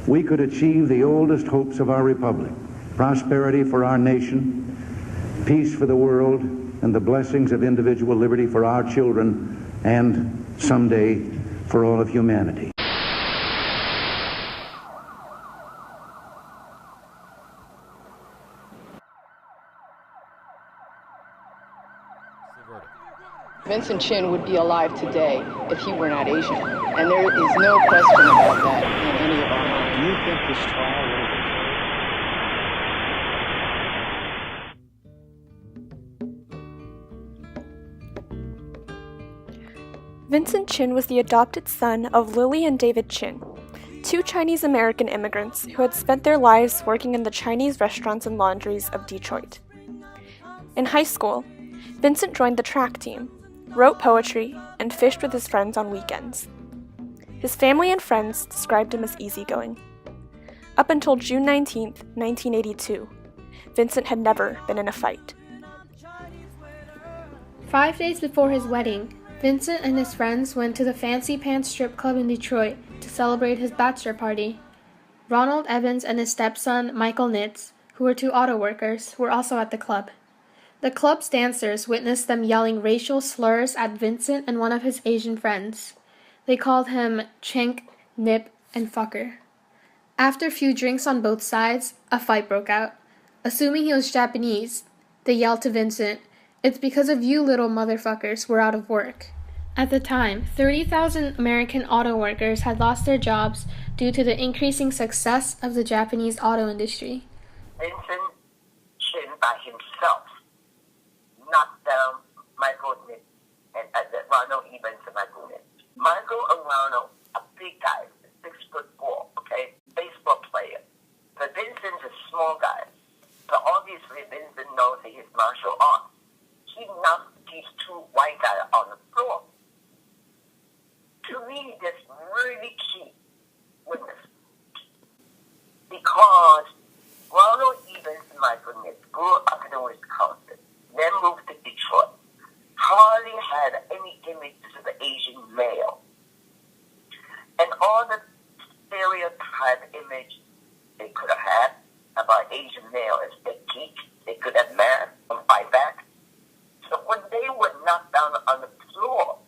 we could achieve the oldest hopes of our republic: prosperity for our nation, peace for the world, and the blessings of individual liberty for our children, and someday for all of humanity. Vincent Chin would be alive today if he were not Asian. And there is no question about that in any of our minds. Do you think this trial will Vincent Chin was the adopted son of Lily and David Chin, two Chinese-American immigrants who had spent their lives working in the Chinese restaurants and laundries of Detroit. In high school, Vincent joined the track team, wrote poetry, and fished with his friends on weekends. His family and friends described him as easygoing. Up until June 19, 1982, Vincent had never been in a fight. 5 days before his wedding, Vincent and his friends went to the Fancy Pants strip club in Detroit to celebrate his bachelor party. Ronald Evans and his stepson, Michael Nitz, who were two auto workers, were also at the club. The club's dancers witnessed them yelling racial slurs at Vincent and one of his Asian friends. They called him chink, nip, and fucker. After a few drinks on both sides, a fight broke out. Assuming he was Japanese, they yelled to Vincent, "It's because of you little motherfuckers we're out of work." At the time, 30,000 American auto workers had lost their jobs due to the increasing success of the Japanese auto industry. Vincent Chin by himself knocked down Michael Nitz and Ronald Evans and Michael Nitz. Michael and Ronald are big guys, 6'4", okay, baseball player. But Vincent's a small guy. So obviously Vincent knows his martial arts. He knocked these two white guys on the floor. To me, that's really key witness. Because Ronald Evans and Michael Nitz grew up in Wisconsin, then moved to Detroit. Hardly had any images of the Asian male. And all the stereotype image they could have had about Asian male is they geek, they could have math and fight back. So when they were knocked down on the floor,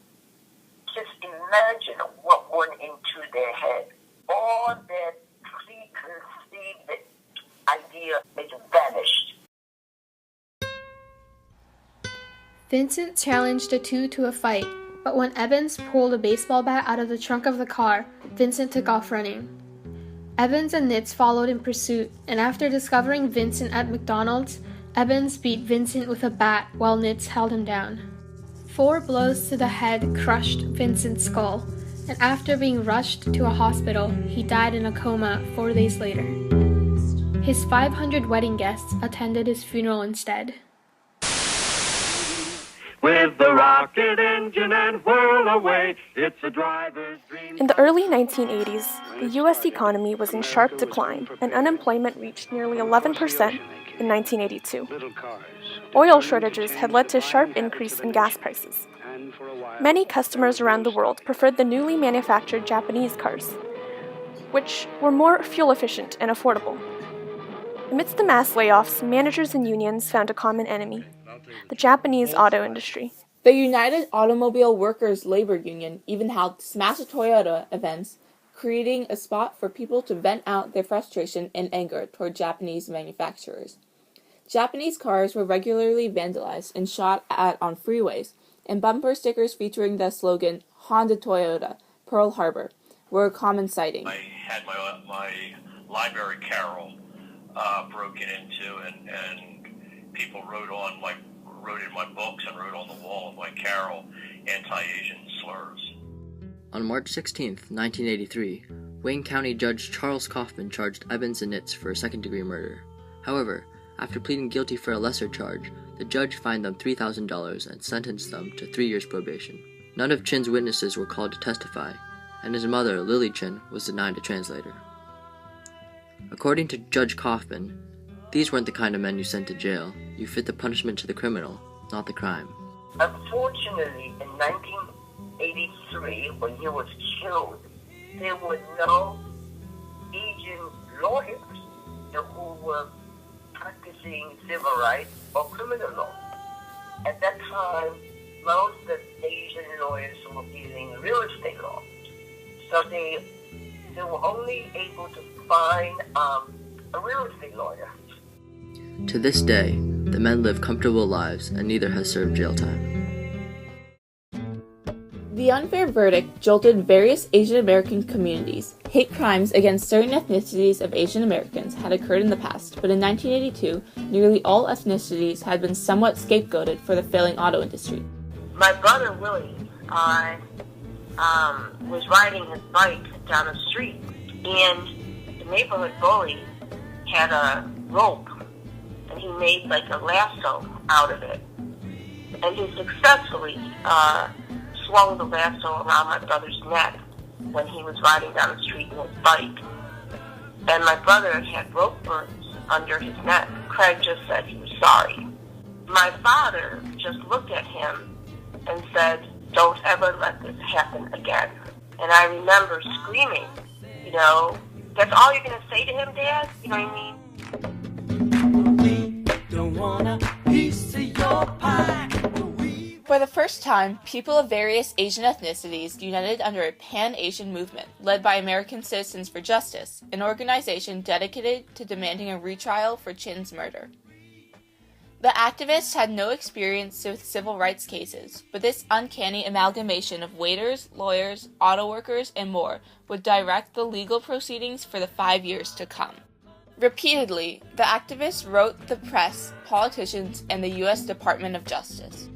just imagine what went into their head. All that preconceived idea is vanished. Vincent challenged the two to a fight, but when Evans pulled a baseball bat out of the trunk of the car, Vincent took off running. Evans and Nitz followed in pursuit, and after discovering Vincent at McDonald's, Evans beat Vincent with a bat while Nitz held him down. 4 blows to the head crushed Vincent's skull, and after being rushed to a hospital, he died in a coma 4 days later. His 500 wedding guests attended his funeral instead. With the rocket engine and whirl away, it's a driver's dream. In the early 1980s, the U.S. economy was in sharp decline, and unemployment reached nearly 11% in 1982. Oil shortages had led to a sharp increase in gas prices. Many customers around the world preferred the newly manufactured Japanese cars, which were more fuel efficient and affordable. Amidst the mass layoffs, managers and unions found a common enemy: the Japanese auto industry. The United Automobile Workers Labor Union even held Smash Toyota events, creating a spot for people to vent out their frustration and anger toward Japanese manufacturers. Japanese cars were regularly vandalized and shot at on freeways, and bumper stickers featuring the slogan, "Honda Toyota, Pearl Harbor," were a common sighting. I had my library carol broken into, and people wrote in my books and wrote on the wall of my carol anti-Asian slurs. On March 16, 1983, Wayne County Judge Charles Kaufman charged Evans and Nitz for second-degree murder. However, after pleading guilty for a lesser charge, the judge fined them $3,000 and sentenced them to 3 years probation. None of Chin's witnesses were called to testify, and his mother, Lily Chin, was denied a translator. According to Judge Kaufman, these weren't the kind of men you sent to jail. You fit the punishment to the criminal, not the crime. Unfortunately, in 1983, when he was killed, there were no Asian practicing civil rights or criminal law. At that time, most of the Asian lawyers were dealing in real estate law. So they were only able to find a real estate lawyer. To this day, the men live comfortable lives and neither has served jail time. The unfair verdict jolted various Asian American communities. Hate crimes against certain ethnicities of Asian Americans had occurred in the past, but in 1982, nearly all ethnicities had been somewhat scapegoated for the failing auto industry. My brother Willie was riding his bike down the street, and the neighborhood bully had a rope, and he made like a lasso out of it, and he successfully swung the lasso around my brother's neck when he was riding down the street in his bike. And my brother had rope burns under his neck. Craig just said he was sorry. My father just looked at him and said, "Don't ever let this happen again." And I remember screaming, you know, "That's all you're going to say to him, Dad?" You know what I mean? Don't want a piece of your pie. For the first time, people of various Asian ethnicities united under a Pan-Asian movement led by American Citizens for Justice, an organization dedicated to demanding a retrial for Chin's murder. The activists had no experience with civil rights cases, but this uncanny amalgamation of waiters, lawyers, auto workers, and more would direct the legal proceedings for the 5 years to come. Repeatedly, the activists wrote the press, politicians, and the U.S. Department of Justice.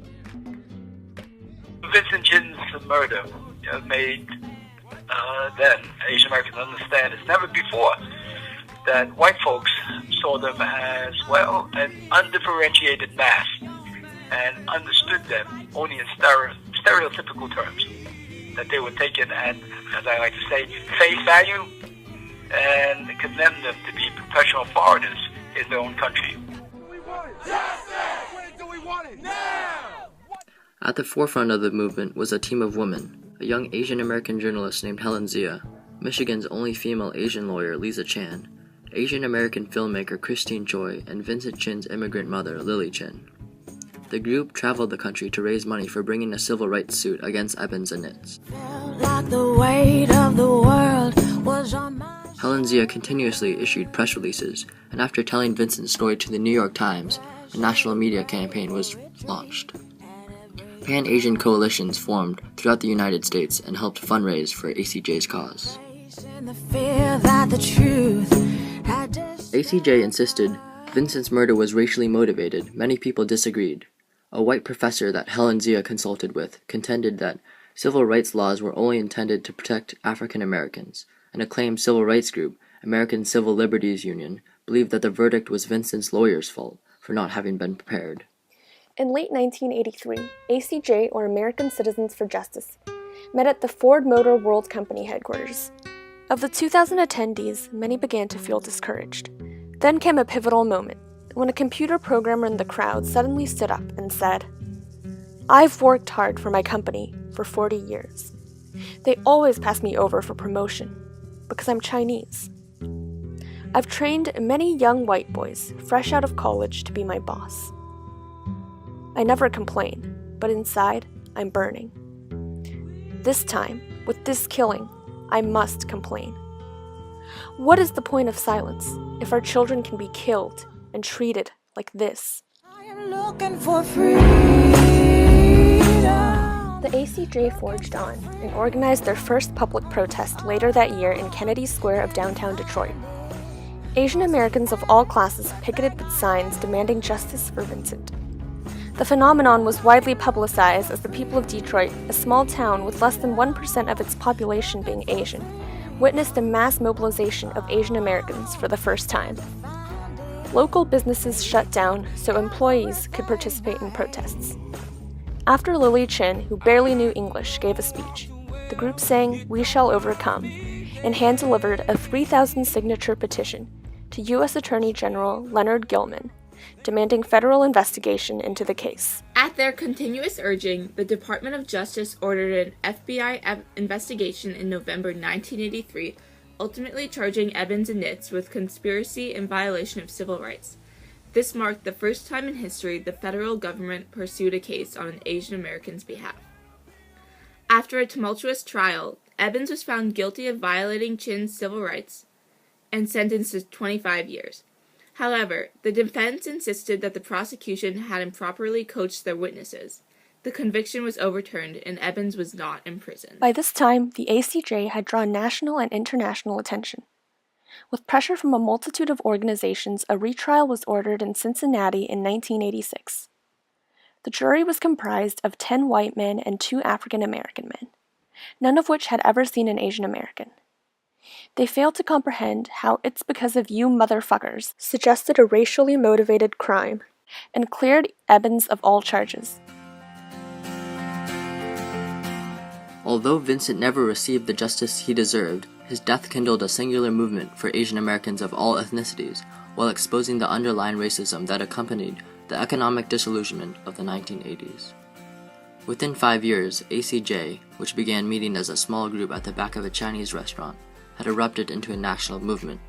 Vincent Chin's murder made then Asian Americans understand as never before that white folks saw them as, well, an undifferentiated mass and understood them only in stereotypical terms, that they were taken at, as I like to say, face value, and condemned them to be professional foreigners in their own country. When do we want it? Now! At the forefront of the movement was a team of women, a young Asian American journalist named Helen Zia, Michigan's only female Asian lawyer Lisa Chan, Asian American filmmaker Christine Choi, and Vincent Chin's immigrant mother Lily Chin. The group traveled the country to raise money for bringing a civil rights suit against Evans and Nitz. Like the weight of the world was on my... Helen Zia continuously issued press releases, and after telling Vincent's story to the New York Times, a national media campaign was launched. Pan-Asian coalitions formed throughout the United States and helped fundraise for ACJ's cause. ACJ insisted Vincent's murder was racially motivated. Many people disagreed. A white professor that Helen Zia consulted with contended that civil rights laws were only intended to protect African Americans. An acclaimed civil rights group, American Civil Liberties Union, believed that the verdict was Vincent's lawyer's fault for not having been prepared. In late 1983, ACJ, or American Citizens for Justice, met at the Ford Motor World Company headquarters. Of the 2,000 attendees, many began to feel discouraged. Then came a pivotal moment, when a computer programmer in the crowd suddenly stood up and said, "I've worked hard for my company for 40 years. They always pass me over for promotion, because I'm Chinese. I've trained many young white boys, fresh out of college, to be my boss. I never complain, but inside, I'm burning. This time, with this killing, I must complain. What is the point of silence if our children can be killed and treated like this?" I am looking for freedom. The ACJ forged on and organized their first public protest later that year in Kennedy Square of downtown Detroit. Asian Americans of all classes picketed with signs demanding justice for Vincent. The phenomenon was widely publicized as the people of Detroit, a small town with less than 1% of its population being Asian, witnessed a mass mobilization of Asian Americans for the first time. Local businesses shut down so employees could participate in protests. After Lily Chin, who barely knew English, gave a speech, the group sang "We Shall Overcome" and hand-delivered a 3,000-signature petition to U.S. Attorney General Leonard Gilman, demanding federal investigation into the case. At their continuous urging, the Department of Justice ordered an FBI investigation in November 1983, ultimately charging Evans and Nitz with conspiracy and violation of civil rights. This marked the first time in history the federal government pursued a case on an Asian American's behalf. After a tumultuous trial, Evans was found guilty of violating Chin's civil rights and sentenced to 25 years. However, the defense insisted that the prosecution had improperly coached their witnesses. The conviction was overturned and Evans was not imprisoned. By this time, the ACJ had drawn national and international attention. With pressure from a multitude of organizations, a retrial was ordered in Cincinnati in 1986. The jury was comprised of 10 white men and 2 African American men, none of which had ever seen an Asian American. They failed to comprehend how "it's because of you motherfuckers" suggested a racially motivated crime, and cleared Evans of all charges. Although Vincent never received the justice he deserved, his death kindled a singular movement for Asian Americans of all ethnicities, while exposing the underlying racism that accompanied the economic disillusionment of the 1980s. Within 5 years, ACJ, which began meeting as a small group at the back of a Chinese restaurant, had erupted into a national movement,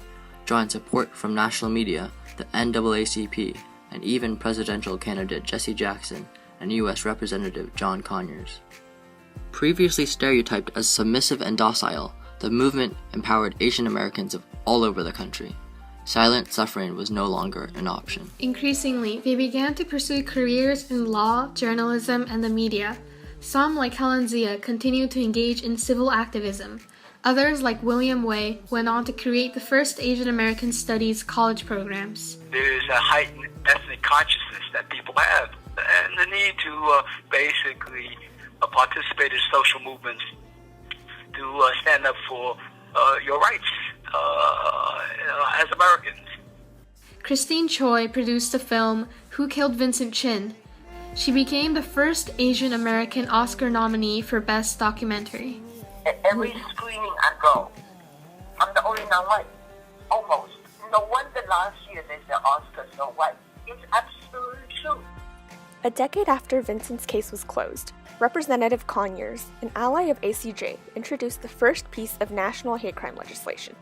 drawing support from national media, the NAACP, and even presidential candidate Jesse Jackson and U.S. Representative John Conyers. Previously stereotyped as submissive and docile, the movement empowered Asian Americans of all over the country. Silent suffering was no longer an option. Increasingly, they began to pursue careers in law, journalism, and the media. Some, like Helen Zia, continued to engage in civil activism. Others, like William Way, went on to create the first Asian American Studies college programs. There's a heightened ethnic consciousness that people have, and the need to basically participate in social movements, to stand up for your rights as Americans. Christine Choi produced the film Who Killed Vincent Chin. She became the first Asian American Oscar nominee for Best Documentary. At every screening I go, I'm the only non-white, almost. No wonder last year there's an Oscar so white. It's absolutely true. A decade after Vincent's case was closed, Representative Conyers, an ally of ACJ, introduced the first piece of national hate crime legislation,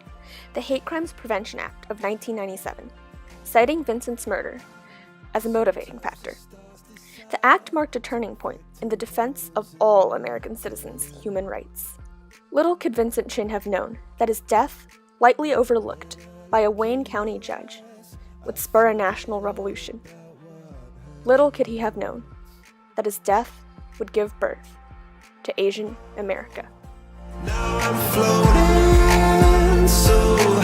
the Hate Crimes Prevention Act of 1997, citing Vincent's murder as a motivating factor. The act marked a turning point in the defense of all American citizens' human rights. Little could Vincent Chin have known that his death, lightly overlooked by a Wayne County judge, would spur a national revolution. Little could he have known that his death would give birth to Asian America. Now I'm floating so